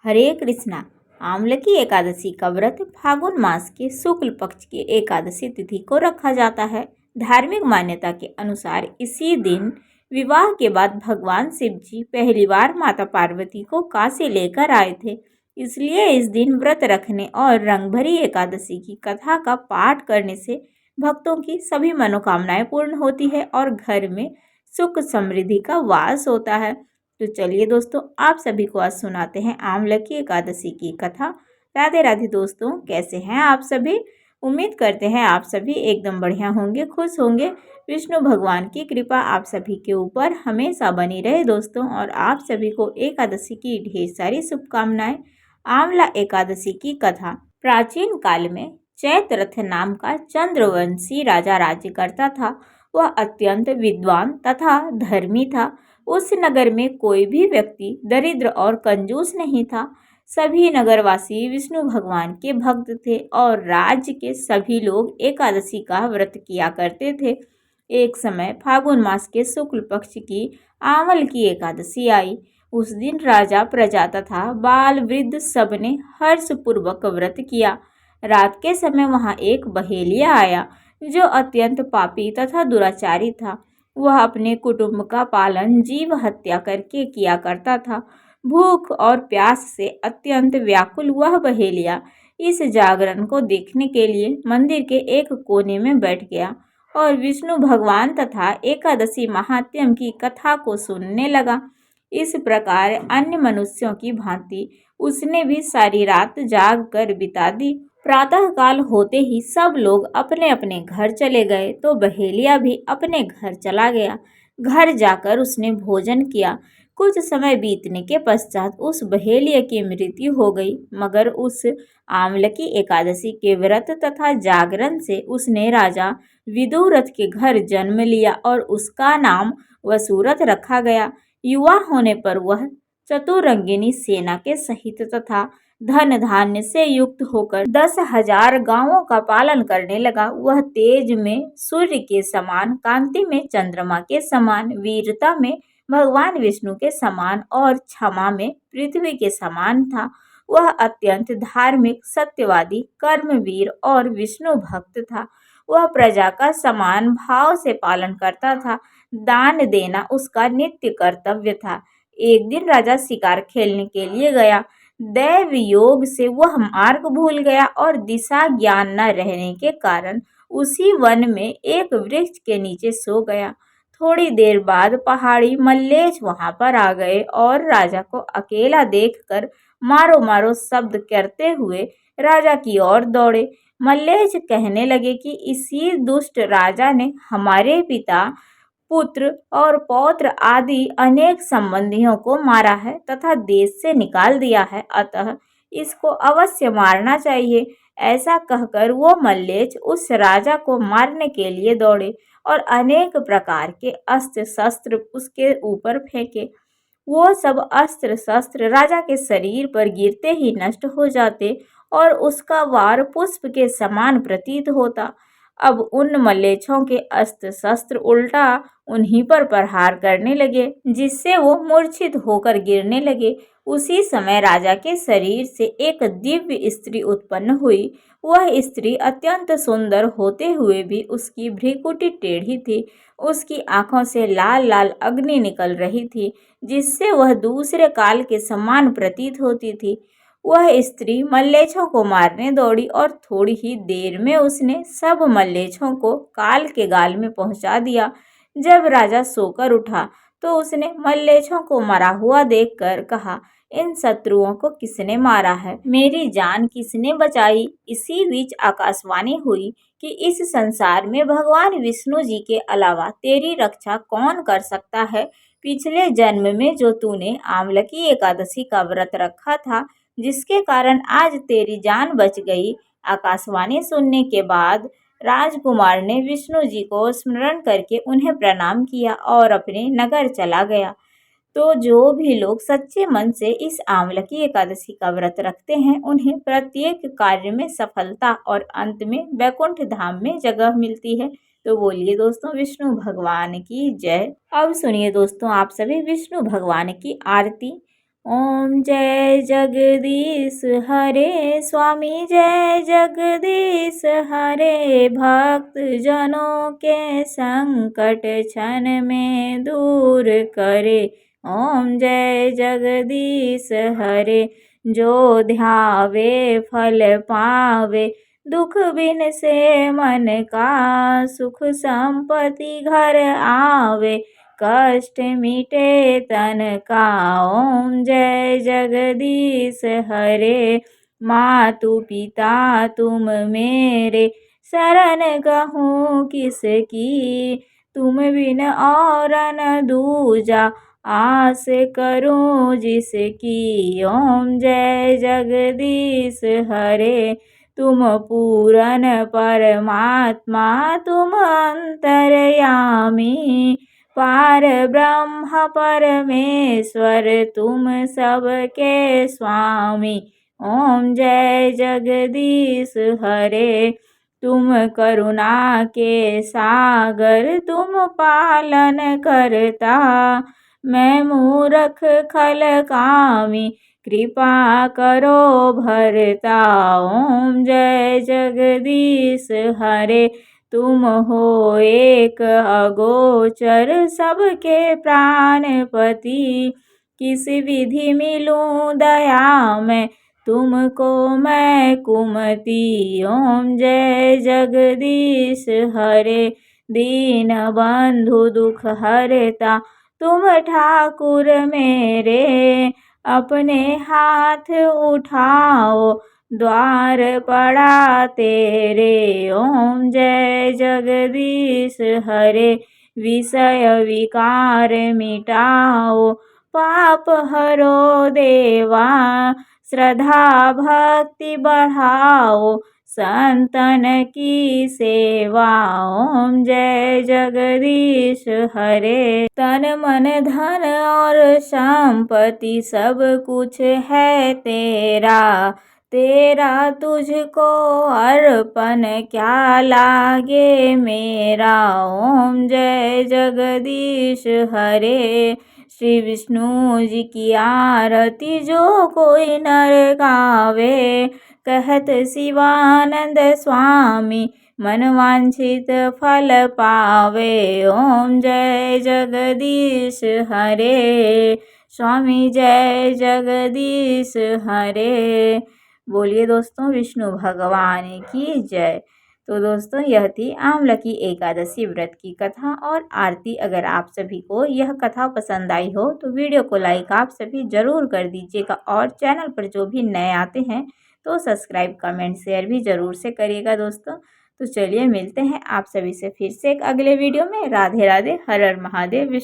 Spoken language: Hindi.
हरे कृष्णा। आमलकी एकादशी का व्रत फागुन मास के शुक्ल पक्ष की एकादशी तिथि को रखा जाता है। धार्मिक मान्यता के अनुसार इसी दिन विवाह के बाद भगवान शिव जी पहली बार माता पार्वती को काशी लेकर आए थे। इसलिए इस दिन व्रत रखने और रंगभरी एकादशी की कथा का पाठ करने से भक्तों की सभी मनोकामनाएं पूर्ण होती है और घर में सुख समृद्धि का वास होता है। तो चलिए दोस्तों, आप सभी को आज सुनाते हैं आमलकी एकादशी की कथा। राधे राधे दोस्तों, कैसे हैं आप सभी? उम्मीद करते हैं आप सभी एकदम बढ़िया होंगे, खुश होंगे। विष्णु भगवान की कृपा आप सभी के ऊपर हमेशा बनी रहे दोस्तों। और आप सभी को एकादशी की ढेर सारी शुभकामनाएं। आंवला एकादशी की कथा। प्राचीन काल में चैत्ररथ नाम का चंद्रवंशी राजा राज्य करता था। वह अत्यंत विद्वान तथा धर्मी था। उस नगर में कोई भी व्यक्ति दरिद्र और कंजूस नहीं था। सभी नगरवासी विष्णु भगवान के भक्त थे और राज्य के सभी लोग एकादशी का व्रत किया करते थे। एक समय फागुन मास के शुक्ल पक्ष की आंवल की एकादशी आई। उस दिन राजा प्रजा तथा बाल वृद्ध सबने हर्षपूर्वक व्रत किया। रात के समय वहां एक बहेलिया आया जो अत्यंत पापी तथा दुराचारी था। वह अपने कुटुंब का पालन जीव हत्या करके किया करता था। भूख और प्यास से अत्यंत व्याकुल वह बहेलिया इस जागरण को देखने के लिए मंदिर के एक कोने में बैठ गया और विष्णु भगवान तथा एकादशी महात्म्य की कथा को सुनने लगा। इस प्रकार अन्य मनुष्यों की भांति उसने भी सारी रात जाग कर बिता दी। प्रातः काल होते ही सब लोग अपने अपने घर चले गए तो बहेलिया भी अपने घर चला गया। घर जाकर उसने भोजन किया। कुछ समय बीतने के पश्चात उस बहेलिया की मृत्यु हो गई, मगर उस आमलकी एकादशी के व्रत तथा जागरण से उसने राजा विदुरथ के घर जन्म लिया और उसका नाम वसुरथ रखा गया। युवा होने पर वह चतुरंगिनी सेना के सहित तथा धन धान्य से युक्त होकर 10,000 गांवों का पालन करने लगा। वह तेज में सूर्य के समान, कांति में चंद्रमा के समान, वीरता में भगवान विष्णु के समान और क्षमा में पृथ्वी के समान था। वह अत्यंत धार्मिक, सत्यवादी, कर्मवीर और विष्णु भक्त था। वह प्रजा का समान भाव से पालन करता था। दान देना उसका नित्य कर्तव्य था। एक दिन राजा शिकार खेलने के लिए गया। दैव योग से वह मार्ग भूल गया और दिशा ज्ञान न रहने के कारण उसी वन में एक वृक्ष के नीचे सो गया। थोड़ी देर बाद पहाड़ी मल्लेश वहां पर आ गए और राजा को अकेला देखकर मारो मारो शब्द करते हुए राजा की ओर दौड़े। मल्लेश कहने लगे कि इसी दुष्ट राजा ने हमारे पिता, पुत्र और पौत्र आदि अनेक संबंधियों को मारा है तथा देश से निकाल दिया है, अतः इसको अवश्य मारना चाहिए। ऐसा कहकर वो मल्लेश उस राजा को मारने के लिए दौड़े और अनेक प्रकार के अस्त्र शस्त्र उसके ऊपर फेंके। वो सब अस्त्र शस्त्र राजा के शरीर पर गिरते ही नष्ट हो जाते और उसका वार पुष्प के समान प्रतीत होता। अब उन मल्लेच्छों के अस्त्र शस्त्र उल्टा उन्हीं पर प्रहार करने लगे, जिससे वो मूर्छित होकर गिरने लगे। उसी समय राजा के शरीर से एक दिव्य स्त्री उत्पन्न हुई। वह स्त्री अत्यंत सुंदर होते हुए भी उसकी भ्रिकुटी टेढ़ी थी। उसकी आंखों से लाल लाल अग्नि निकल रही थी, जिससे वह दूसरे काल के समान प्रतीत होती थी। वह स्त्री मल्लेच्छों को मारने दौड़ी और थोड़ी ही देर में उसने सब मल्लेच्छों को काल के गाल में पहुंचा दिया। जब राजा सोकर उठा तो उसने मल्लेच्छों को मरा हुआ देखकर कहा, इन शत्रुओं को किसने मारा है? मेरी जान किसने बचाई? इसी बीच आकाशवाणी हुई कि इस संसार में भगवान विष्णु जी के अलावा तेरी रक्षा कौन कर सकता है? पिछले जन्म में जो तूने आमलकी एकादशी का व्रत रखा था, जिसके कारण आज तेरी जान बच गई। आकाशवाणी सुनने के बाद राजकुमार ने विष्णु जी को स्मरण करके उन्हें प्रणाम किया और अपने नगर चला गया। तो जो भी लोग सच्चे मन से इस आमलकी एकादशी का व्रत रखते हैं, उन्हें प्रत्येक कार्य में सफलता और अंत में वैकुंठ धाम में जगह मिलती है। तो बोलिए दोस्तों, विष्णु भगवान की जय। अब सुनिए दोस्तों, आप सभी विष्णु भगवान की आरती। ओम जय जगदीश हरे स्वामी जय जगदीश हरे। भक्त जनों के संकट क्षण में दूर करे। ओम जय जगदीश हरे। जो ध्यावे फल पावे, दुख बिन से मन का सुख संपत्ति घर आवे। कष्ट मिटे तन का। ओम जय जगदीश हरे। मातु पिता तुम मेरे, शरण कहूँ किसकी। तुम बिन और न दूजा, आस करूं जिसकी। ओम जय जगदीश हरे। तुम पूरन परमात्मा तुम अंतर्यामी। पार ब्रह्म परमेश्वर तुम सबके स्वामी। ओम जय जगदीश हरे। तुम करुणा के सागर तुम पालन करता। मैं मूरख खल कामी, कृपा करो भरता। ओम जय जगदीश हरे। तुम हो एक अगोचर सबके प्राणपति। किस विधि मिलूं दया में तुमको मैं कुमति। ओम जय जगदीश हरे। दीन बंधु दुख हरता तुम ठाकुर मेरे। अपने हाथ उठाओ द्वार पड़ा तेरे। ओम जय जगदीश हरे। विषय विकार मिटाओ, पाप हरो देवा। श्रद्धा भक्ति बढ़ाओ, संतन की सेवा। ओम जय जगदीश हरे। तन मन धन और संपत्ति सब कुछ है तेरा। तेरा तुझको अर्पण क्या लागे मेरा। ओम जय जगदीश हरे। श्री विष्णु जी की आरती जो कोई नर गावे। कहत शिवानंद स्वामी मन वांछित फल पावे। ओम जय जगदीश हरे। स्वामी जय जगदीश हरे। बोलिए दोस्तों विष्णु भगवान की जय। तो दोस्तों यह थी आमलकी एकादशी व्रत की कथा और आरती। अगर आप सभी को यह कथा पसंद आई हो तो वीडियो को लाइक आप सभी जरूर कर दीजिएगा और चैनल पर जो भी नए आते हैं तो सब्सक्राइब कमेंट शेयर भी जरूर से करिएगा दोस्तों। तो चलिए मिलते हैं आप सभी से फिर से एक अगले वीडियो में। राधे राधे, हर हर महादेव।